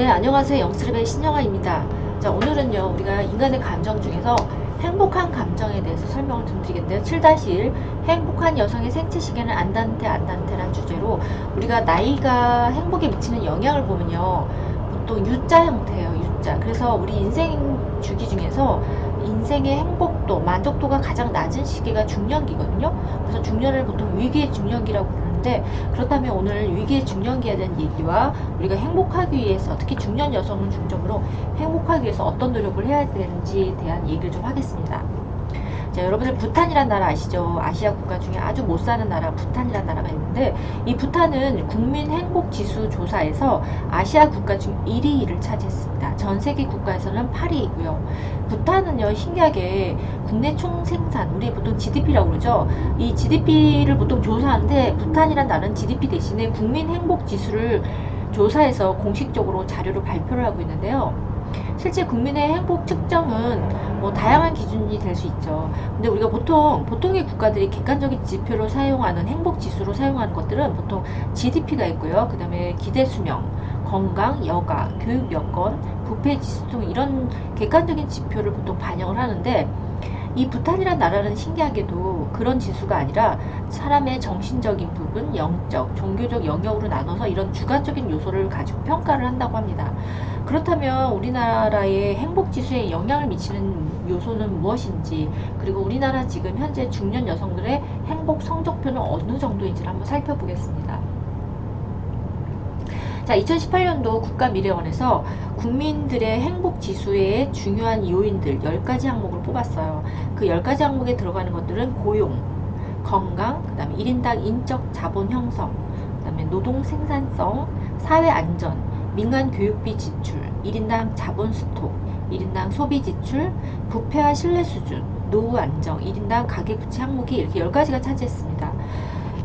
네, 안녕하세요. 영스럽의 신영아입니다. 자, 오늘은요, 우리가 인간의 감정 중에서 행복한 감정에 대해서 설명을 좀 드리겠는데요. 7-1 행복한 여성의 생체 시계는 안단테라는 주제로 우리가 나이가 행복에 미치는 영향을 보면요, 보통 U자 형태예요. U자. 그래서 우리 인생 주기 중에서 인생의 행복도, 만족도가 가장 낮은 시기가 중년기거든요. 그래서 중년을 보통 위기의 중년기라고 부르는데, 그렇다면 오늘 위기의 중년기에 대한 얘기와 우리가 행복하기 위해서, 특히 중년 여성을 중점으로 행복하기 위해서 어떤 노력을 해야 되는지에 대한 얘기를 좀 하겠습니다. 자, 여러분들 부탄이란 나라 아시죠? 아시아 국가 중에 아주 못 사는 나라 부탄이란 나라가 있는데, 이 부탄은 국민 행복 지수 조사에서 아시아 국가 중 1위를 차지했습니다. 전 세계 국가에서는 8위이고요. 부탄은요, 신기하게 국내 총생산, 우리 보통 GDP라고 그러죠. 이 GDP를 보통 조사하는데, 부탄이란 나라는 GDP 대신에 국민 행복 지수를 조사해서 공식적으로 자료를 발표를 하고 있는데요. 실제 국민의 행복 측정은 뭐 다양한 기준이 될 수 있죠. 근데 우리가 보통의 국가들이 객관적인 지표로 사용하는 행복 지수로 사용하는 것들은 보통 GDP가 있고요. 그 다음에 기대 수명, 건강, 여가, 교육 여건, 부패 지수 등 이런 객관적인 지표를 보통 반영을 하는데, 이 부탄이란 나라는 신기하게도 그런 지수가 아니라 사람의 정신적인 부분, 영적, 종교적 영역으로 나눠서 이런 주관적인 요소를 가지고 평가를 한다고 합니다. 그렇다면 우리나라의 행복지수에 영향을 미치는 요소는 무엇인지, 그리고 우리나라 지금 현재 중년 여성들의 행복 성적표는 어느 정도인지를 한번 살펴보겠습니다. 자, 2018년도 국가미래원에서 국민들의 행복지수의 중요한 요인들 10가지 항목을 뽑았어요. 그 10가지 항목에 들어가는 것들은 고용, 건강, 그 다음에 1인당 인적 자본 형성, 그 다음에 노동 생산성, 사회 안전, 민간 교육비 지출, 1인당 자본 스톡, 1인당 소비 지출, 부패와 신뢰 수준, 노후 안정, 1인당 가계부채 항목이 이렇게 10가지가 차지했습니다.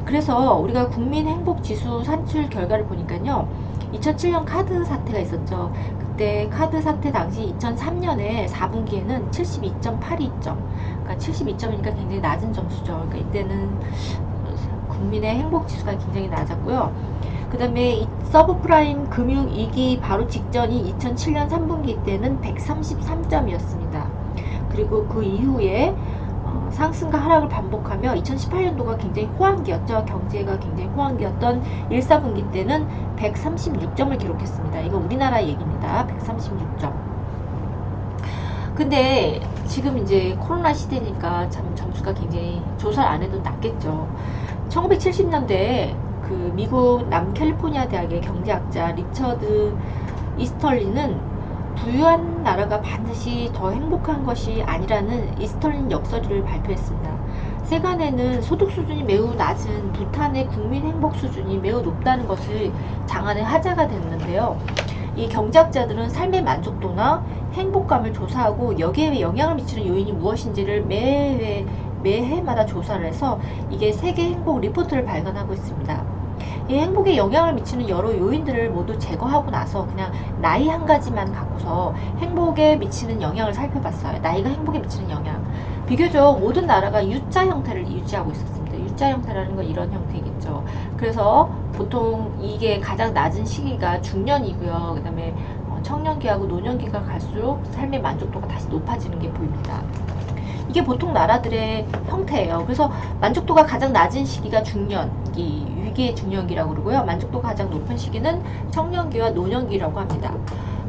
그래서 우리가 국민 행복 지수 산출 결과를 보니까요, 2007년 카드 사태가 있었죠. 그때 카드 사태 당시 2003년에 4분기에는 72.82점, 그러니까 72점이니까 굉장히 낮은 점수죠. 그러니까 이때는 국민의 행복 지수가 굉장히 낮았고요. 그 다음에 서브프라임 금융 위기 바로 직전이 2007년 3분기 때는 133점이었습니다. 그리고 그 이후에 상승과 하락을 반복하며 2018년도가 굉장히 호황기였죠. 경제가 굉장히 호황기였던 1, 4분기 때는 136점을 기록했습니다. 이거 우리나라 얘기입니다. 136점. 근데 지금 이제 코로나 시대니까 참 점수가 굉장히 조사를 안 해도 낮겠죠. 1970년대에 그 미국 남캘리포니아 대학의 경제학자 리처드 이스털린은 부유한 나라가 반드시 더 행복한 것이 아니라는 이스털린 역설을 발표했습니다. 세간에는 소득 수준이 매우 낮은 부탄의 국민 행복 수준이 매우 높다는 것을 장안의 화제가 됐는데요. 이 경제학자들은 삶의 만족도나 행복감을 조사하고 여기에 영향을 미치는 요인이 무엇인지를 매해마다 조사를 해서 이게 세계 행복 리포트를 발간하고 있습니다. 이 행복에 영향을 미치는 여러 요인들을 모두 제거하고 나서 그냥 나이 한 가지만 갖고서 행복에 미치는 영향을 살펴봤어요. 나이가 행복에 미치는 영향. 비교적 모든 나라가 U자 형태를 유지하고 있었습니다. U자 형태라는 건 이런 형태겠죠. 그래서 보통 이게 가장 낮은 시기가 중년이고요. 그 다음에 청년기하고 노년기가 갈수록 삶의 만족도가 다시 높아지는 게 보입니다. 이게 보통 나라들의 형태예요. 그래서 만족도가 가장 낮은 시기가 중년기, 위기의 중년기라고 그러고요. 만족도가 가장 높은 시기는 청년기와 노년기라고 합니다.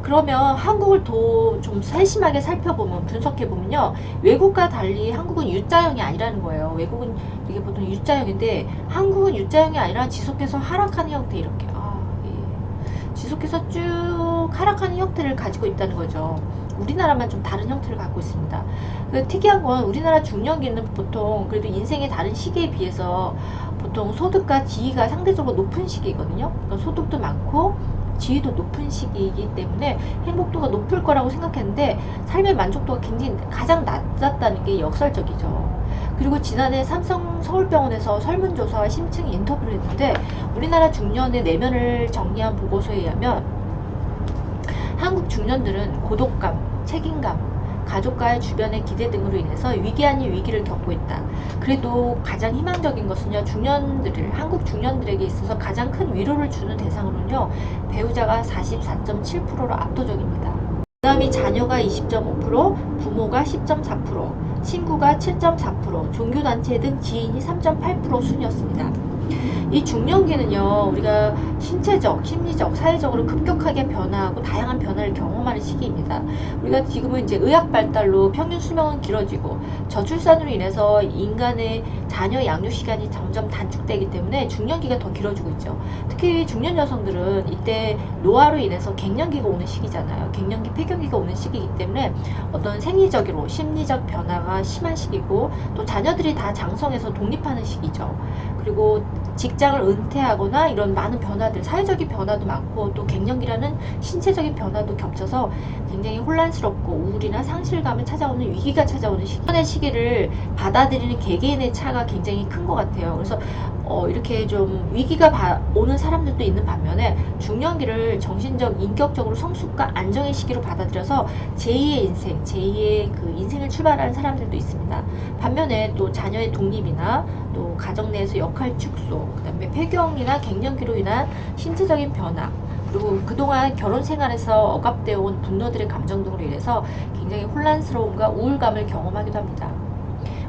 그러면 한국을 더 좀 세심하게 살펴보면, 분석해보면요, 외국과 달리 한국은 U자형이 아니라는 거예요. 외국은 이게 보통 U자형인데 한국은 U자형이 아니라 지속해서 하락하는 형태, 이렇게 지속해서 쭉 하락하는 형태를 가지고 있다는 거죠. 우리나라만 좀 다른 형태를 갖고 있습니다. 특이한 건 우리나라 중년기는 보통 그래도 인생의 다른 시기에 비해서 보통 소득과 지위가 상대적으로 높은 시기거든요. 그러니까 소득도 많고 지위도 높은 시기이기 때문에 행복도가 높을 거라고 생각했는데 삶의 만족도가 굉장히 가장 낮았다는 게 역설적이죠. 그리고 지난해 삼성 서울병원에서 설문조사와 심층 인터뷰를 했는데 우리나라 중년의 내면을 정리한 보고서에 의하면 한국 중년들은 고독감, 책임감, 가족과의 주변의 기대 등으로 인해서 위기 아닌 위기를 겪고 있다. 그래도 가장 희망적인 것은요, 한국 중년들에게 있어서 가장 큰 위로를 주는 대상으로는요, 배우자가 44.7%로 압도적입니다. 그 다음이 자녀가 20.5%, 부모가 10.4%, 친구가 7.4%, 종교단체 등 지인이 3.8% 순이었습니다. 이 중년기는요, 우리가 신체적, 심리적, 사회적으로 급격하게 변화하고 다양한 변화를 경험하는 시기입니다. 우리가 지금은 이제 의학 발달로 평균 수명은 길어지고 저출산으로 인해서 인간의 자녀 양육 시간이 점점 단축되기 때문에 중년기가 더 길어지고 있죠. 특히 중년 여성들은 이때 노화로 인해서 갱년기가 오는 시기잖아요. 갱년기, 폐경기가 오는 시기이기 때문에 어떤 생리적으로 심리적 변화가 심한 시기고, 또 자녀들이 다 장성해서 독립하는 시기죠. 그리고 직장을 은퇴하거나 이런 많은 변화들, 사회적인 변화도 많고 또 갱년기라는 신체적인 변화도 겹쳐서 굉장히 혼란스럽고 우울이나 상실감을 찾아오는 위기가 찾아오는 시기를 받아들이는 개개인의 차가 굉장히 큰 것 같아요. 그래서 이렇게 좀 위기가 오는 사람들도 있는 반면에 중년기를 정신적, 인격적으로 성숙과 안정의 시기로 받아들여서 제2의 인생, 제2의 그 인생을 출발하는 사람들도 있습니다. 반면에 또 자녀의 독립이나 또 가정 내에서 역할 축소, 그 다음에 폐경이나 갱년기로 인한 신체적인 변화, 그리고 그동안 결혼 생활에서 억압되어 온 분노들의 감정 등으로 인해서 굉장히 혼란스러움과 우울감을 경험하기도 합니다.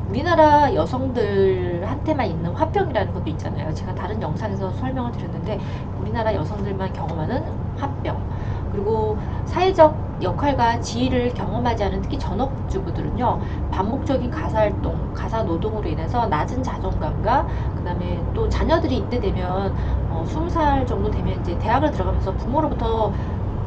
우리나라 여성들한테만 있는 화병이라는 것도 있잖아요. 제가 다른 영상에서 설명을 드렸는데, 우리나라 여성들만 경험하는 화병, 그리고 사회적 역할과 지위를 경험하지 않은 특히 전업주부들은요, 반복적인 가사활동, 가사노동으로 인해서 낮은 자존감과 그 다음에 또 자녀들이 이때 되면 20살 정도 되면 이제 대학을 들어가면서 부모로부터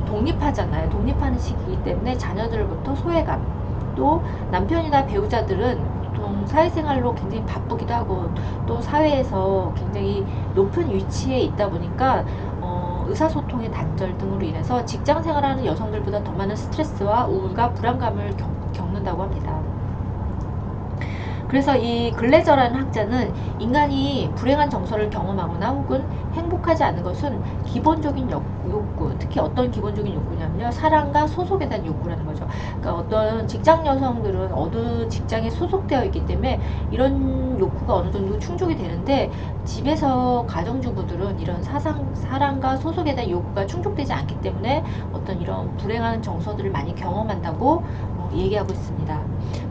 독립하잖아요. 독립하는 시기이기 때문에 자녀들로부터 소외감, 또 남편이나 배우자들은 보통 사회생활로 굉장히 바쁘기도 하고 또 사회에서 굉장히 높은 위치에 있다 보니까 의사소통의 단절 등으로 인해서 직장생활하는 여성들보다 더 많은 스트레스와 우울과 불안감을 겪는다고 합니다. 그래서 이 글래저라는 학자는 인간이 불행한 정서를 경험하거나 혹은 행복하지 않은 것은 기본적인 욕구, 특히 어떤 기본적인 욕구냐면요, 사랑과 소속에 대한 욕구라는 거죠. 그러니까 어떤 직장 여성들은 어느 직장에 소속되어 있기 때문에 이런 욕구가 어느 정도 충족이 되는데, 집에서 가정주부들은 이런 사랑과 소속에 대한 욕구가 충족되지 않기 때문에 어떤 이런 불행한 정서들을 많이 경험한다고 얘기하고 있습니다.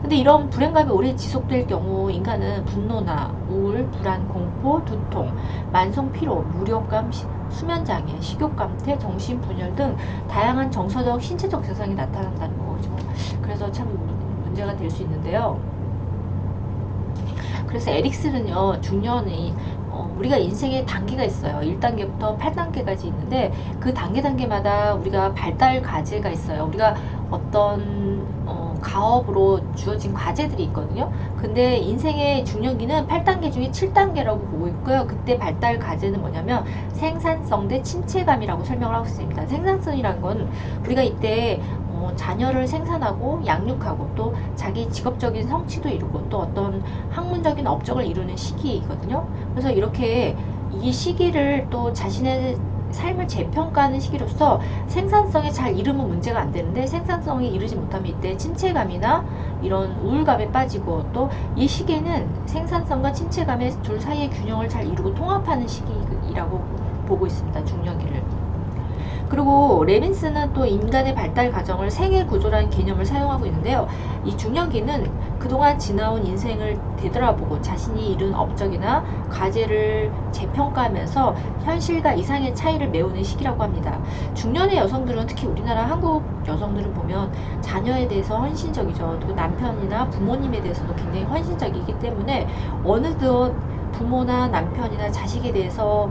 근데 이런 불행감이 오래 지속될 경우 인간은 분노나 우울, 불안, 공포, 두통, 만성 피로, 무력감, 수면장애, 식욕감퇴, 정신분열 등 다양한 정서적, 신체적 증상이 나타난다는 거죠. 그래서 참 문제가 될 수 있는데요. 그래서 에릭슨은요, 중년이 우리가 인생에 단계가 있어요. 1단계부터 8단계까지 있는데 그 단계마다 우리가 발달 과제가 있어요. 우리가 어떤 가업으로 주어진 과제들이 있거든요. 근데 인생의 중년기는 8단계 중에 7단계라고 보고 있고요. 그때 발달 과제는 뭐냐면 생산성 대 침체감이라고 설명을 하고 있습니다. 생산성이란 건 우리가 이때 자녀를 생산하고 양육하고 또 자기 직업적인 성취도 이루고 또 어떤 학문적인 업적을 이루는 시기이거든요. 그래서 이렇게 이 시기를 또 자신의 삶을 재평가하는 시기로서 생산성에 잘 이르면 문제가 안 되는데, 생산성에 이르지 못하면 이때 침체감이나 이런 우울감에 빠지고, 또 이 시기에는 생산성과 침체감의 둘 사이의 균형을 잘 이루고 통합하는 시기라고 보고 있습니다. 중년기를. 그리고 레빈스는 또 인간의 발달 과정을 생애 구조라는 개념을 사용하고 있는데요. 이 중년기는 그동안 지나온 인생을 되돌아보고 자신이 이룬 업적이나 과제를 재평가하면서 현실과 이상의 차이를 메우는 시기라고 합니다. 중년의 여성들은, 특히 우리나라 한국 여성들을 보면 자녀에 대해서 헌신적이죠. 또 남편이나 부모님에 대해서도 굉장히 헌신적이기 때문에 어느덧 부모나 남편이나 자식에 대해서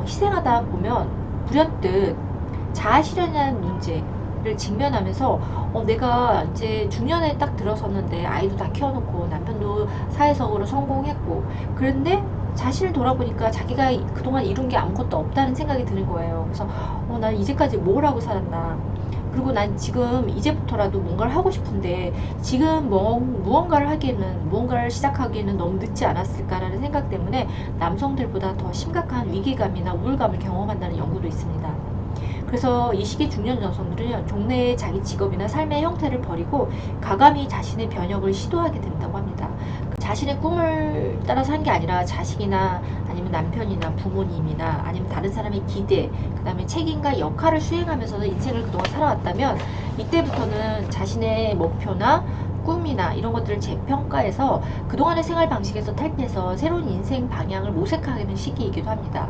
희생하다 보면 불현듯 자아실현이라는 문제를 직면하면서 내가 이제 중년에 딱 들어섰는데 아이도 다 키워놓고 남편도 사회적으로 성공했고, 그런데 자신을 돌아보니까 자기가 그동안 이룬 게 아무것도 없다는 생각이 드는 거예요. 그래서 난 이제까지 뭘 하고 살았나, 그리고 난 지금 이제부터라도 뭔가를 하고 싶은데 지금 무언가를 시작하기에는 너무 늦지 않았을까라는 생각 때문에 남성들보다 더 심각한 위기감이나 우울감을 경험한다는 연구도 있습니다. 그래서 이 시기 중년 여성들은 종래의 자기 직업이나 삶의 형태를 버리고 과감히 자신의 변혁을 시도하게 된다고 합니다. 자신의 꿈을 따라 산 게 아니라 자식이나 아니면 남편이나 부모님이나 아니면 다른 사람의 기대, 그 다음에 책임과 역할을 수행하면서 인생을 그동안 살아왔다면 이때부터는 자신의 목표나 꿈이나 이런 것들을 재평가해서 그동안의 생활 방식에서 탈피해서 새로운 인생 방향을 모색하게 되는 시기이기도 합니다.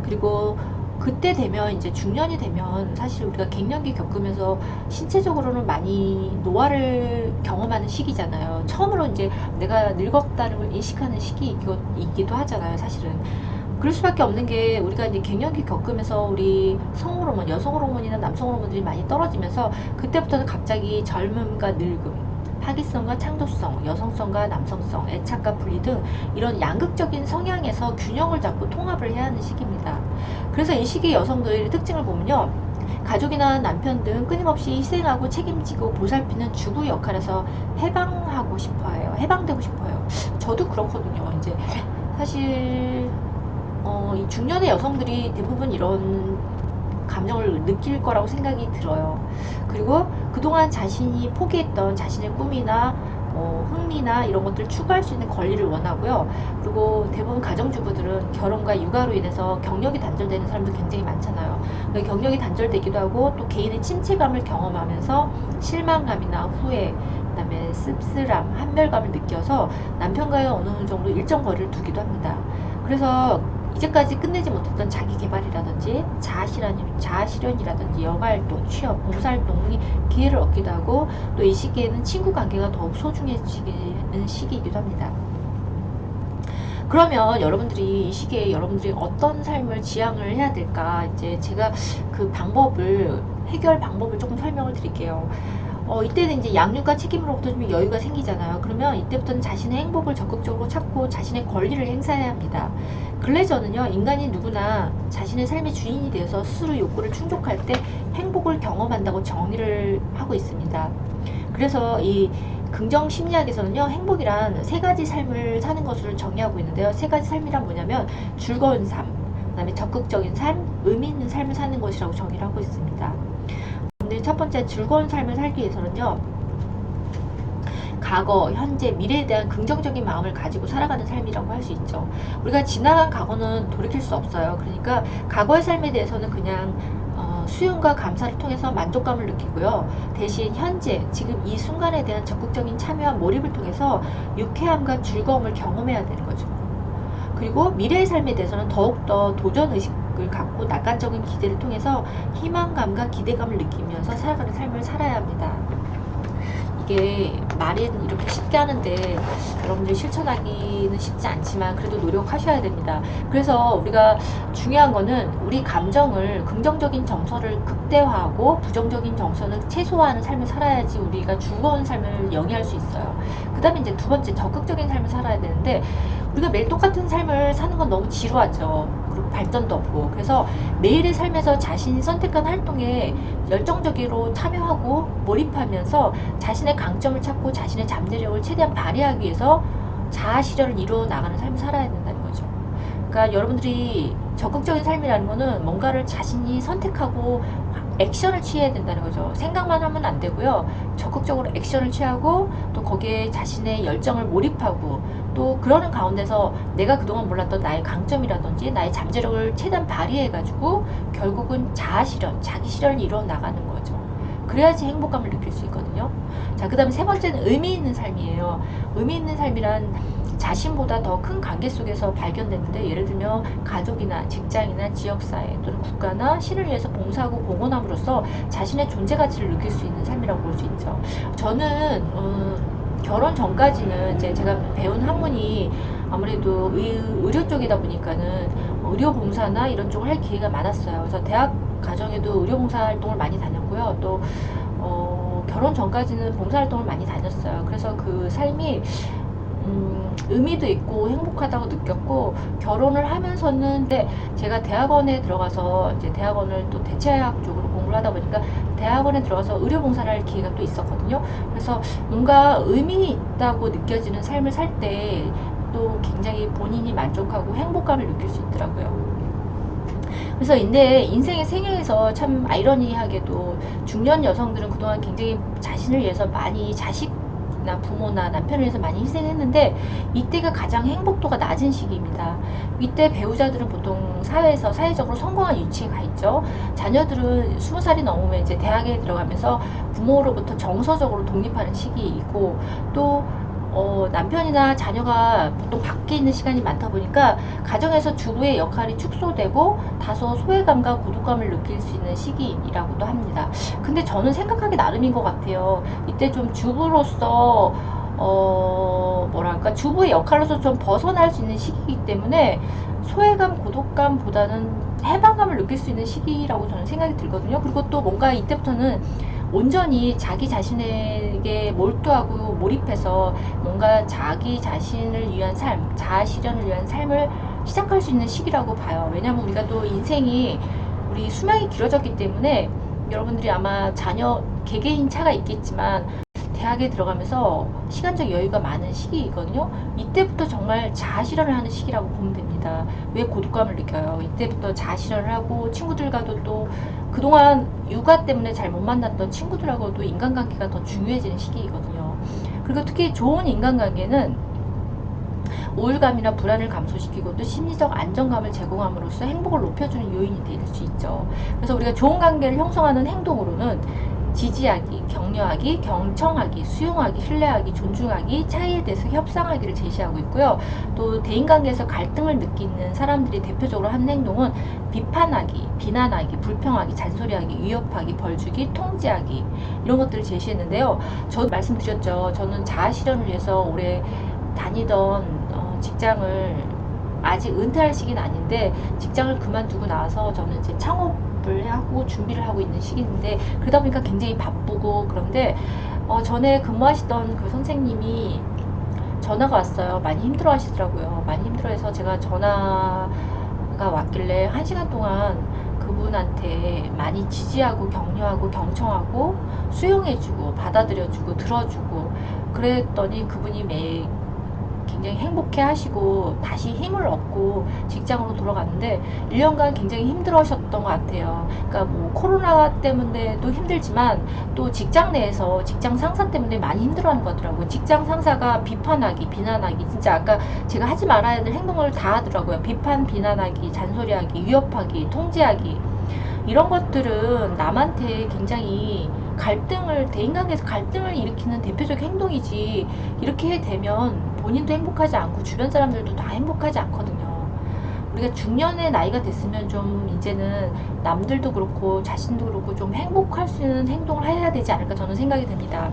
그리고 그때 되면 이제 중년이 되면 사실 우리가 갱년기 겪으면서 신체적으로는 많이 노화를 경험하는 시기잖아요. 처음으로 이제 내가 늙었다는 걸 인식하는 시기이기도 하잖아요, 사실은. 그럴 수밖에 없는 게 우리가 이제 갱년기 겪으면서 우리 성호르몬, 여성 호르몬이나 남성 호르몬들이 많이 떨어지면서 그때부터는 갑자기 젊음과 늙음, 파기성과 창조성, 여성성과 남성성, 애착과 분리 등 이런 양극적인 성향에서 균형을 잡고 통합을 해야 하는 시기입니다. 그래서 이 시기 여성들의 특징을 보면요. 가족이나 남편 등 끊임없이 희생하고 책임지고 보살피는 주부 역할에서 해방하고 싶어해요. 해방되고 싶어요. 저도 그렇거든요. 이제 사실 이 중년의 여성들이 대부분 이런 감정을 느낄 거라고 생각이 들어요. 그리고 그동안 자신이 포기했던 자신의 꿈이나 흥미나 이런 것들을 추구할 수 있는 권리를 원하고요. 그리고 대부분 가정주부들은 결혼과 육아로 인해서 경력이 단절되는 사람도 굉장히 많잖아요. 경력이 단절되기도 하고 또 개인의 침체감을 경험하면서 실망감이나 후회, 그 다음에 씁쓸함, 한멸감을 느껴서 남편과의 어느 정도 일정 거리를 두기도 합니다. 그래서 이제까지 끝내지 못했던 자기 개발이라든지 자아실현이라든지 여가활동, 취업, 봉사활동이 기회를 얻기도 하고 또 이 시기에는 친구 관계가 더욱 소중해지는 시기이기도 합니다. 그러면 여러분들이 이 시기에 여러분들이 어떤 삶을 지향을 해야 될까? 이제 제가 그 해결 방법을 조금 설명을 드릴게요. 이때는 이제 양육과 책임으로부터 좀 여유가 생기잖아요. 그러면 이때부터는 자신의 행복을 적극적으로 찾고 자신의 권리를 행사해야 합니다. 근래 저는요, 인간이 누구나 자신의 삶의 주인이 되어서 스스로 욕구를 충족할 때 행복을 경험한다고 정의를 하고 있습니다. 그래서 이 긍정 심리학에서는요, 행복이란 세 가지 삶을 사는 것을 정의하고 있는데요. 세 가지 삶이란 뭐냐면 즐거운 삶, 그 다음에 적극적인 삶, 의미 있는 삶을 사는 것이라고 정의를 하고 있습니다. 첫 번째, 즐거운 삶을 살기 위해서는요, 과거, 현재, 미래에 대한 긍정적인 마음을 가지고 살아가는 삶이라고 할 수 있죠. 우리가 지나간 과거는 돌이킬 수 없어요. 그러니까 과거의 삶에 대해서는 그냥 수용과 감사를 통해서 만족감을 느끼고요. 대신 현재, 지금 이 순간에 대한 적극적인 참여와 몰입을 통해서 유쾌함과 즐거움을 경험해야 되는 거죠. 그리고 미래의 삶에 대해서는 더욱더 도전의식을 갖고 낙관적인 기대를 통해서 희망감과 기대감을 느끼면서 살아가는 삶을 살아야 합니다. 이게 말은 이렇게 쉽게 하는데 여러분들이 실천하기는 쉽지 않지만 그래도 노력하셔야 됩니다. 그래서 우리가 중요한 거는 우리 감정을 긍정적인 정서를 극대화하고 부정적인 정서는 최소화하는 삶을 살아야지 우리가 즐거운 삶을 영위할 수 있어요. 그 다음에 이제 두 번째, 적극적인 삶을 살아야 되는데 우리가 매일 똑같은 삶을 사는 건 너무 지루하죠. 그리고 발전도 없고. 그래서 매일의 삶에서 자신이 선택한 활동에 열정적으로 참여하고 몰입하면서 자신의 강점을 찾고 자신의 잠재력을 최대한 발휘하기 위해서 자아 실현을 이루어 나가는 삶을 살아야 된다는 거죠. 그러니까 여러분들이 적극적인 삶이라는 거는 뭔가를 자신이 선택하고 액션을 취해야 된다는 거죠. 생각만 하면 안 되고요. 적극적으로 액션을 취하고 또 거기에 자신의 열정을 몰입하고 또 그러는 가운데서 내가 그동안 몰랐던 나의 강점이라든지 나의 잠재력을 최대한 발휘해가지고 결국은 자아 실현, 자기 실현을 이루어 나가는 거죠. 그래야지 행복감을 느낄 수 있거든요. 자, 그 다음에 세 번째는 의미 있는 삶이에요. 의미 있는 삶이란 자신보다 더 큰 관계 속에서 발견되는데 예를 들면 가족이나 직장이나 지역사회 또는 국가나 신을 위해서 봉사하고 공헌함으로써 자신의 존재 가치를 느낄 수 있는 삶이라고 볼 수 있죠. 저는 결혼 전까지는 이제 제가 배운 학문이 아무래도 의료 쪽이다 보니까는 의료 봉사나 이런 쪽을 할 기회가 많았어요. 그래서 대학 과정에도 의료 봉사 활동을 많이 다녔고요. 또 결혼 전까지는 봉사 활동을 많이 다녔어요. 그래서 그 삶이 의미도 있고 행복하다고 느꼈고 결혼을 하면서는 제가 대학원에 들어가서 이제 대학원을 또 대체학 쪽으로 공부를 하다 보니까 대학원에 들어가서 의료봉사를 할 기회가 또 있었거든요. 그래서 뭔가 의미 있다고 느껴지는 삶을 살 때 또 굉장히 본인이 만족하고 행복감을 느낄 수 있더라고요. 그래서 근데 인생의 생애에서 참 아이러니하게도 중년 여성들은 그동안 굉장히 자신을 위해서 많이 자식나 부모나 남편을 위해서 많이 희생했는데 이때가 가장 행복도가 낮은 시기입니다. 이때 배우자들은 보통 사회에서 사회적으로 성공한 위치에 가 있죠. 자녀들은 20살이 넘으면 이제 대학에 들어가면서 부모로부터 정서적으로 독립하는 시기이고 또 남편이나 자녀가 보통 밖에 있는 시간이 많다 보니까 가정에서 주부의 역할이 축소되고 다소 소외감과 고독감을 느낄 수 있는 시기이라고도 합니다. 근데 저는 생각하기 나름인 것 같아요. 이때 좀 주부로서 뭐랄까 주부의 역할로서 좀 벗어날 수 있는 시기이기 때문에 소외감, 고독감보다는 해방감을 느낄 수 있는 시기라고 저는 생각이 들거든요. 그리고 또 뭔가 이때부터는 온전히 자기 자신에게 몰두하고 몰입해서 뭔가 자기 자신을 위한 삶, 자아 실현을 위한 삶을 시작할 수 있는 시기라고 봐요. 왜냐면 우리가 또 인생이 우리 수명이 길어졌기 때문에 여러분들이 아마 자녀 개개인 차가 있겠지만 대학에 들어가면서 시간적 여유가 많은 시기이거든요. 이때부터 정말 자아 실현을 하는 시기라고 보면 됩니다. 왜 고독감을 느껴요? 이때부터 자아 실현을 하고 친구들과도 또 그동안 육아 때문에 잘 못 만났던 친구들하고도 인간관계가 더 중요해지는 시기이거든요. 그리고 특히 좋은 인간관계는 우울감이나 불안을 감소시키고 또 심리적 안정감을 제공함으로써 행복을 높여주는 요인이 될 수 있죠. 그래서 우리가 좋은 관계를 형성하는 행동으로는 지지하기, 격려하기, 경청하기, 수용하기, 신뢰하기, 존중하기, 차이에 대해서 협상하기를 제시하고 있고요. 또 대인관계에서 갈등을 느끼는 사람들이 대표적으로 하는 행동은 비판하기, 비난하기, 불평하기, 잔소리하기, 위협하기, 벌주기, 통제하기 이런 것들을 제시했는데요. 저도 말씀드렸죠. 저는 자아 실현을 위해서 오래 다니던 직장을 아직 은퇴할 시기는 아닌데 직장을 그만두고 나서 저는 이제 창업을 하고 준비를 하고 있는 시기인데 그러다 보니까 굉장히 바쁘고 그런데 전에 근무하시던 그 선생님이 전화가 왔어요. 많이 힘들어 하시더라고요. 많이 힘들어해서 제가 전화가 왔길래 1시간 동안 그분한테 많이 지지하고 격려하고 경청하고 수용해주고 받아들여주고 들어주고 그랬더니 그분이 매일 굉장히 행복해 하시고 다시 힘을 얻고 직장으로 돌아갔는데 1년간 굉장히 힘들어 하셨던 것 같아요. 그러니까 뭐 코로나 때문에도 힘들지만 또 직장 내에서 직장 상사 때문에 많이 힘들어 하는 것 같더라고요. 직장 상사가 비판하기, 비난하기 진짜 아까 제가 하지 말아야 될 행동을 다 하더라고요. 비판, 비난하기, 잔소리하기, 위협하기, 통제하기 이런 것들은 남한테 굉장히 갈등을 대인관계에서 갈등을 일으키는 대표적 행동이지 이렇게 되면 본인도 행복하지 않고 주변 사람들도 다 행복하지 않거든요. 우리가 중년의 나이가 됐으면 좀 이제는 남들도 그렇고 자신도 그렇고 좀 행복할 수 있는 행동을 해야 되지 않을까 저는 생각이 듭니다.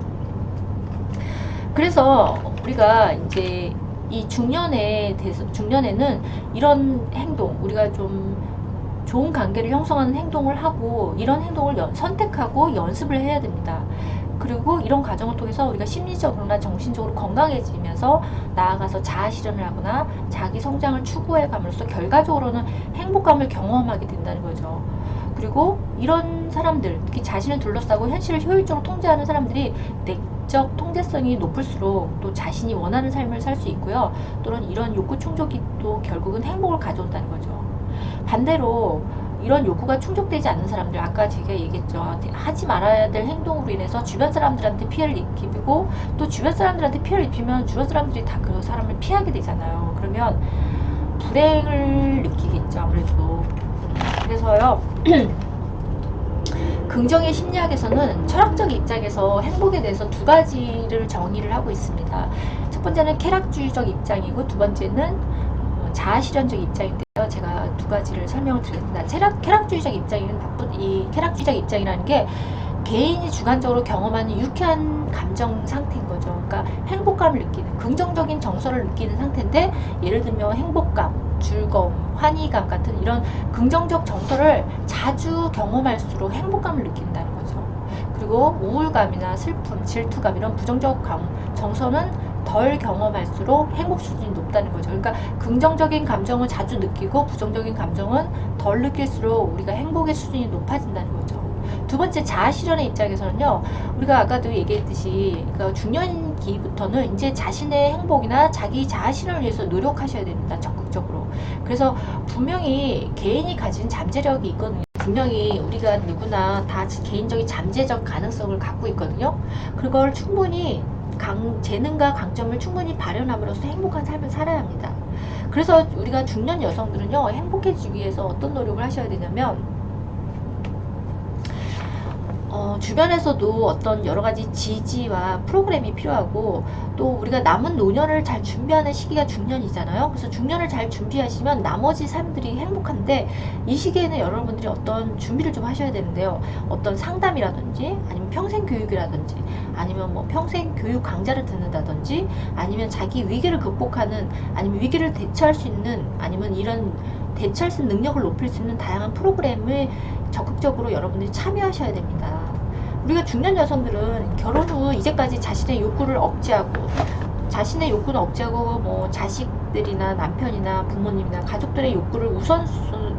그래서 우리가 이제 이 중년에는 이런 행동 우리가 좀 좋은 관계를 형성하는 행동을 하고 이런 행동을 선택하고 연습을 해야 됩니다. 그리고 이런 과정을 통해서 우리가 심리적으로나 정신적으로 건강해지면서 나아가서 자아 실현을 하거나 자기 성장을 추구해 감으로써 결과적으로는 행복감을 경험하게 된다는 거죠. 그리고 이런 사람들, 특히 자신을 둘러싸고 현실을 효율적으로 통제하는 사람들이 내적 통제성이 높을수록 또 자신이 원하는 삶을 살 수 있고요. 또는 이런 욕구 충족이 또 결국은 행복을 가져온다는 거죠. 반대로 이런 욕구가 충족되지 않는 사람들 아까 제가 얘기했죠. 하지 말아야 될 행동으로 인해서 주변 사람들한테 피해를 입히고 또 주변 사람들한테 피해를 입히면 주변 사람들이 다 그 사람을 피하게 되잖아요. 그러면 불행을 느끼겠죠. 아무래도. 그래서요. 긍정의 심리학에서는 철학적 입장에서 행복에 대해서 두 가지를 정의를 하고 있습니다. 첫 번째는 쾌락주의적 입장이고 두 번째는 자아실현적 입장인데요. 제가 두 가지를 설명을 드리겠습니다. 쾌락주의적 입장은 이 쾌락주의적 입장이라는 게 개인이 주관적으로 경험하는 유쾌한 감정 상태인 거죠. 그러니까 행복감을 느끼는 긍정적인 정서를 느끼는 상태인데 예를 들면 행복감, 즐거움, 환희감 같은 이런 긍정적 정서를 자주 경험할수록 행복감을 느낀다는 거죠. 그리고 우울감이나 슬픔, 질투감 이런 부정적 정서는 덜 경험할수록 행복 수준이 높다는 거죠. 그러니까 긍정적인 감정을 자주 느끼고 부정적인 감정은 덜 느낄수록 우리가 행복의 수준이 높아진다는 거죠. 두 번째 자아 실현의 입장에서는요. 우리가 아까도 얘기했듯이 그러니까 중년 중반기부터는 이제 자신의 행복이나 자기 자아 실현을 위해서 노력하셔야 됩니다. 적극적으로. 그래서 분명히 개인이 가진 잠재력이 있거든요. 분명히 우리가 누구나 다 개인적인 잠재적 가능성을 갖고 있거든요. 그걸 충분히 재능과 강점을 충분히 발현함으로써 행복한 삶을 살아야 합니다. 그래서 우리가 중년 여성들은요, 행복해지기 위해서 어떤 노력을 하셔야 되냐면, 주변에서도 어떤 여러 가지 지지와 프로그램이 필요하고, 또 우리가 남은 노년을 잘 준비하는 시기가 중년이잖아요. 그래서 중년을 잘 준비하시면 나머지 삶들이 행복한데, 이 시기에는 여러분들이 어떤 준비를 좀 하셔야 되는데요. 어떤 상담이라든지, 아니면 평생 교육이라든지, 아니면 뭐 평생 교육 강좌를 듣는다든지, 아니면 자기 위기를 극복하는, 아니면 위기를 대처할 수 있는, 아니면 이런 대처할 수 있는 능력을 높일 수 있는 다양한 프로그램을 적극적으로 여러분들이 참여하셔야 됩니다. 우리가 중년 여성들은 결혼 후 이제까지 자신의 욕구를 억제하고, 자신의 욕구는 억제하고 뭐 자식들이나 남편이나 부모님이나 가족들의 욕구를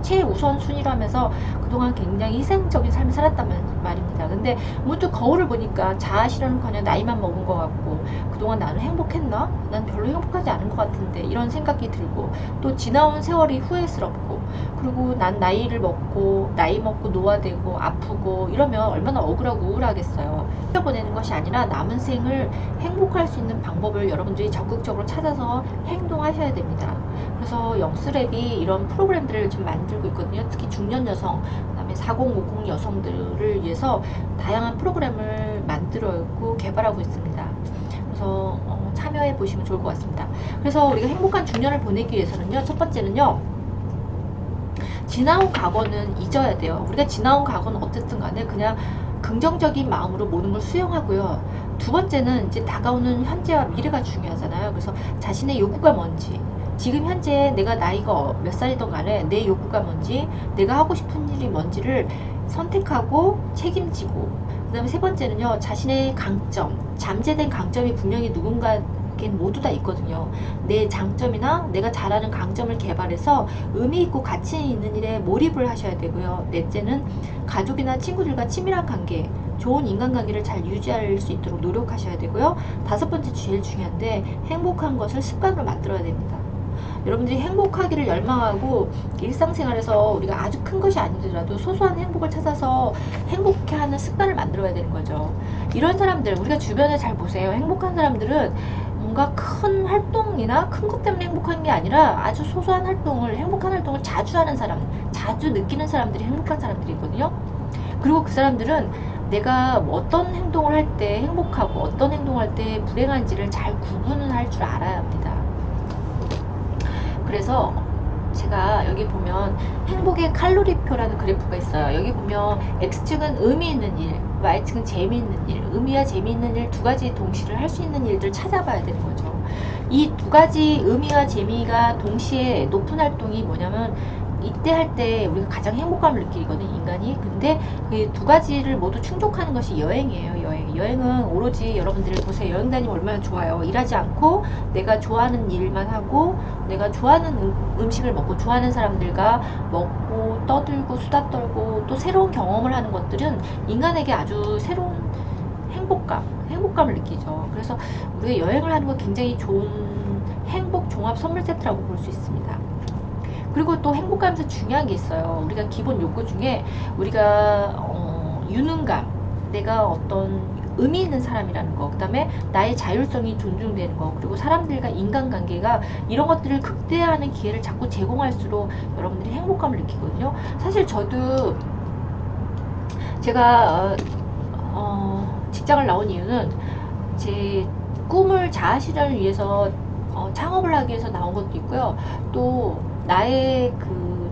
최우선순위로 하면서 그동안 굉장히 희생적인 삶을 살았단 말입니다. 근데 문득 거울을 보니까 자아 실현은커녕 나이만 먹은 것 같고, 그동안 나는 행복했나? 난 별로 행복하지 않은 것 같은데, 이런 생각이 들고, 또 지나온 세월이 후회스럽고, 그리고 난 나이 먹고 노화되고 아프고 이러면 얼마나 억울하고 우울하겠어요. 보내는 것이 아니라 남은 생을 행복할 수 있는 방법을 여러분들이 적극적으로 찾아서 행동하셔야 됩니다. 그래서 영스랩이 이런 프로그램들을 좀 만들고 있거든요. 특히 중년 여성, 그다음에 4050 여성들을 위해서 다양한 프로그램을 만들어 있고 개발하고 있습니다. 그래서 참여해 보시면 좋을 것 같습니다. 그래서 우리가 행복한 중년을 보내기 위해서는요, 첫 번째는요, 지나온 과거는 잊어야 돼요. 우리가 지나온 과거는 어쨌든 간에 그냥 긍정적인 마음으로 모든 걸 수용하고요. 두 번째는 이제 다가오는 현재와 미래가 중요하잖아요. 그래서 자신의 욕구가 뭔지, 지금 현재 내가 나이가 몇 살이든 간에 내 욕구가 뭔지, 내가 하고 싶은 일이 뭔지를 선택하고 책임지고, 그 다음에 세 번째는요, 자신의 강점, 잠재된 강점이 분명히 누군가에겐 모두 다 있거든요. 내 장점이나 내가 잘하는 강점을 개발해서 의미 있고 가치 있는 일에 몰입을 하셔야 되고요. 넷째는 가족이나 친구들과 친밀한 관계, 좋은 인간관계를 잘 유지할 수 있도록 노력하셔야 되고요. 다섯 번째, 제일 중요한데, 행복한 것을 습관으로 만들어야 됩니다. 여러분들이 행복하기를 열망하고 일상생활에서 우리가 아주 큰 것이 아니더라도 소소한 행복을 찾아서 행복해하는 습관을 만들어야 되는 거죠. 이런 사람들, 우리가 주변에 잘 보세요. 행복한 사람들은 뭔가 큰 활동이나 큰 것 때문에 행복한 게 아니라 아주 소소한 활동을, 행복한 활동을 자주 하는 사람, 자주 느끼는 사람들이 행복한 사람들이거든요. 그리고 그 사람들은 내가 어떤 행동을 할 때 행복하고 어떤 행동을 할 때 불행한지를 잘 구분을 할 줄 알아야 합니다. 그래서 제가 여기 보면 행복의 칼로리표라는 그래프가 있어요. 여기 보면 X축은 의미 있는 일, Y축은 재미있는 일, 의미와 재미있는 일 두 가지 동시를 할 수 있는 일들을 찾아봐야 되는 거죠. 이 두 가지 의미와 재미가 동시에 높은 활동이 뭐냐면, 이때 할 때 우리가 가장 행복감을 느끼거든요, 인간이. 근데 그 두 가지를 모두 충족하는 것이 여행이에요. 여행은 오로지 여러분들이 보세요. 여행 다니면 얼마나 좋아요. 일하지 않고 내가 좋아하는 일만 하고, 내가 좋아하는 음식을 먹고, 좋아하는 사람들과 먹고 떠들고 수다 떨고 또 새로운 경험을 하는 것들은 인간에게 아주 새로운 행복감을 느끼죠. 그래서 우리가 여행을 하는 거 굉장히 좋은 행복 종합 선물 세트라고 볼 수 있습니다. 그리고 또 행복감에서 중요한 게 있어요. 우리가 기본 욕구 중에 우리가 유능감, 내가 어떤 의미 있는 사람이라는 거, 그 다음에 나의 자율성이 존중되는 거, 그리고 사람들과 인간관계가, 이런 것들을 극대화하는 기회를 자꾸 제공할수록 여러분들이 행복감을 느끼거든요. 사실 저도 제가 직장을 나온 이유는 제 꿈을 자아 실현을 위해서 창업을 하기 위해서 나온 것도 있고요. 또 나의 그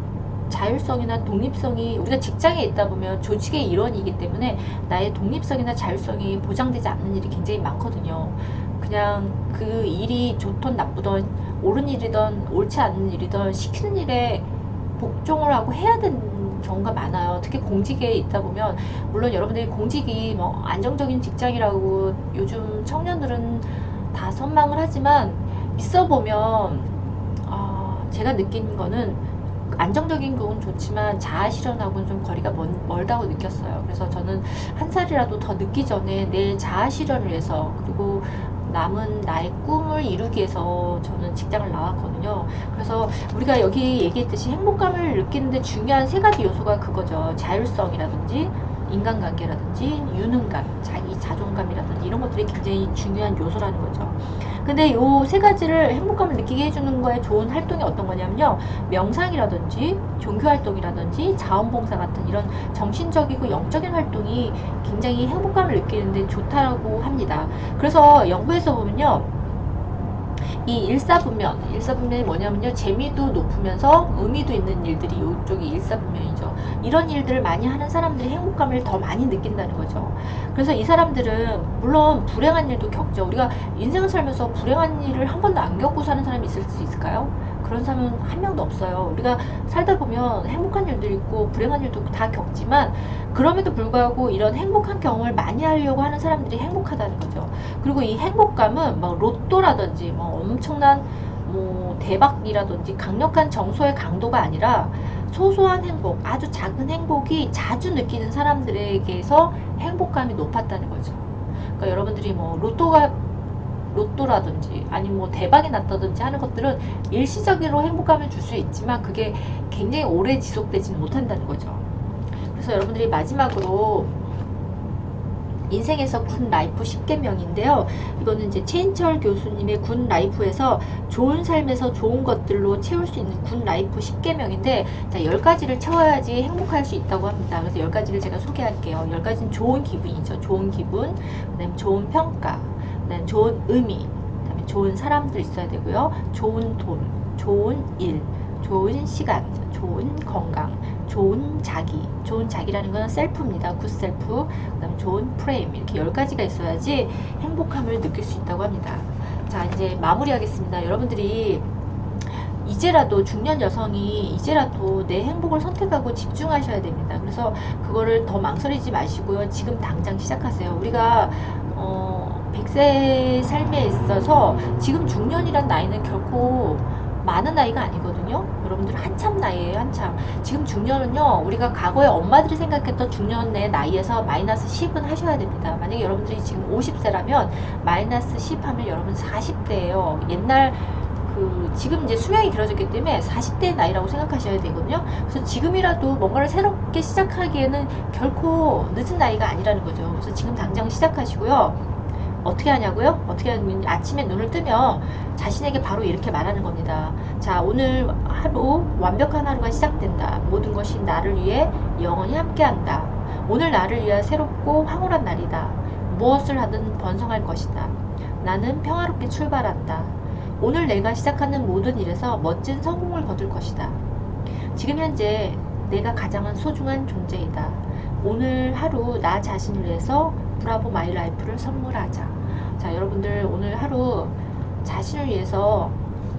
자율성이나 독립성이, 우리가 직장에 있다 보면 조직의 일원이기 때문에 나의 독립성이나 자율성이 보장되지 않는 일이 굉장히 많거든요. 그냥 그 일이 좋든 나쁘든, 옳은 일이든 옳지 않은 일이든 시키는 일에 복종을 하고 해야 되는 경우가 많아요. 특히 공직에 있다 보면, 물론 여러분들이 공직이 뭐 안정적인 직장이라고 요즘 청년들은 다 선망을 하지만, 있어 보면 제가 느낀 거는 안정적인 건 좋지만 자아 실현하고는 좀 거리가 멀다고 느꼈어요. 그래서 저는 한 살이라도 더 늦기 전에 내 자아 실현을 위해서, 그리고 남은 나의 꿈을 이루기 위해서 저는 직장을 나왔거든요. 그래서 우리가 여기 얘기했듯이 행복감을 느끼는데 중요한 세 가지 요소가 그거죠. 자율성이라든지 인간관계라든지 유능감, 자기 자존감이라든지 이런 것들이 굉장히 중요한 요소라는 거죠. 근데 요 세 가지를 행복감을 느끼게 해주는 거에 좋은 활동이 어떤 거냐면요. 명상이라든지 종교활동이라든지 자원봉사 같은 이런 정신적이고 영적인 활동이 굉장히 행복감을 느끼는데 좋다고 합니다. 그래서 연구에서 보면요. 이 일사분면이 뭐냐면요. 재미도 높으면서 의미도 있는 일들이 이쪽이 일사분면이죠. 이런 일들을 많이 하는 사람들이 행복감을 더 많이 느낀다는 거죠. 그래서 이 사람들은 물론 불행한 일도 겪죠. 우리가 인생을 살면서 불행한 일을 한 번도 안 겪고 사는 사람이 있을 수 있을까요? 그런 사람은 한 명도 없어요. 우리가 살다 보면 행복한 일도 있고 불행한 일도 다 겪지만 그럼에도 불구하고 이런 행복한 경험을 많이 하려고 하는 사람들이 행복하다는 거죠. 그리고 이 행복감은 막 로또라든지 뭐 엄청난 뭐 대박이라든지 강력한 정서의 강도가 아니라 소소한 행복, 아주 작은 행복이 자주 느끼는 사람들에게서 행복감이 높았다는 거죠. 그러니까 여러분들이 뭐 로또라든지 아니면 뭐 대박이 났다든지 하는 것들은 일시적으로 행복감을 줄 수 있지만 그게 굉장히 오래 지속되지는 못한다는 거죠. 그래서 여러분들이 마지막으로 인생에서 군 라이프 10계명인데요. 이거는 이제 최인철 교수님의 군 라이프에서 좋은 삶에서 좋은 것들로 채울 수 있는 군 라이프 10계명인데 자, 10가지를 채워야지 행복할 수 있다고 합니다. 그래서 10가지를 제가 소개할게요. 10가지는 좋은 기분이죠. 좋은 기분, 그다음에 좋은 평가, 그다음에 좋은 의미, 그다음에 좋은 사람들 있어야 되고요. 좋은 돈, 좋은 일, 좋은 시간, 좋은 건강, 좋은 자기. 좋은 자기라는 건 셀프입니다. 굿셀프. 그 다음에 좋은 프레임. 이렇게 10가지가 있어야지 행복함을 느낄 수 있다고 합니다. 자, 이제 마무리하겠습니다. 여러분들이 이제라도 중년 여성이 이제라도 내 행복을 선택하고 집중하셔야 됩니다. 그래서 그거를 더 망설이지 마시고요. 지금 당장 시작하세요. 우리가 100세 삶에 있어서 지금 중년이란 나이는 결코 많은 나이가 아니거든요. 여러분들 한참 나이에요. 한참. 지금 중년은요. 우리가 과거에 엄마들이 생각했던 중년의 나이에서 마이너스 10은 하셔야 됩니다. 만약에 여러분들이 지금 50세라면 마이너스 10 하면 여러분 40대예요. 옛날 지금 이제 수명이 길어졌기 때문에 40대의 나이라고 생각하셔야 되거든요. 그래서 지금이라도 뭔가를 새롭게 시작하기에는 결코 늦은 나이가 아니라는 거죠. 그래서 지금 당장 시작하시고요. 어떻게 하냐고요? 어떻게 하냐면 아침에 눈을 뜨면 자신에게 바로 이렇게 말하는 겁니다. 자, 오늘 하루 완벽한 하루가 시작된다. 모든 것이 나를 위해 영원히 함께한다. 오늘 나를 위해 새롭고 황홀한 날이다. 무엇을 하든 번성할 것이다. 나는 평화롭게 출발한다. 오늘 내가 시작하는 모든 일에서 멋진 성공을 거둘 것이다. 지금 현재 내가 가장 소중한 존재이다. 오늘 하루 나 자신을 위해서 브라보 마이 라이프를 선물하자. 자, 여러분들 오늘 하루 자신을 위해서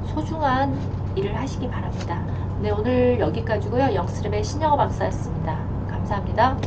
소중한 일을 하시기 바랍니다. 네, 오늘 여기까지고요. 영스랩의 신영어 박사였습니다. 감사합니다.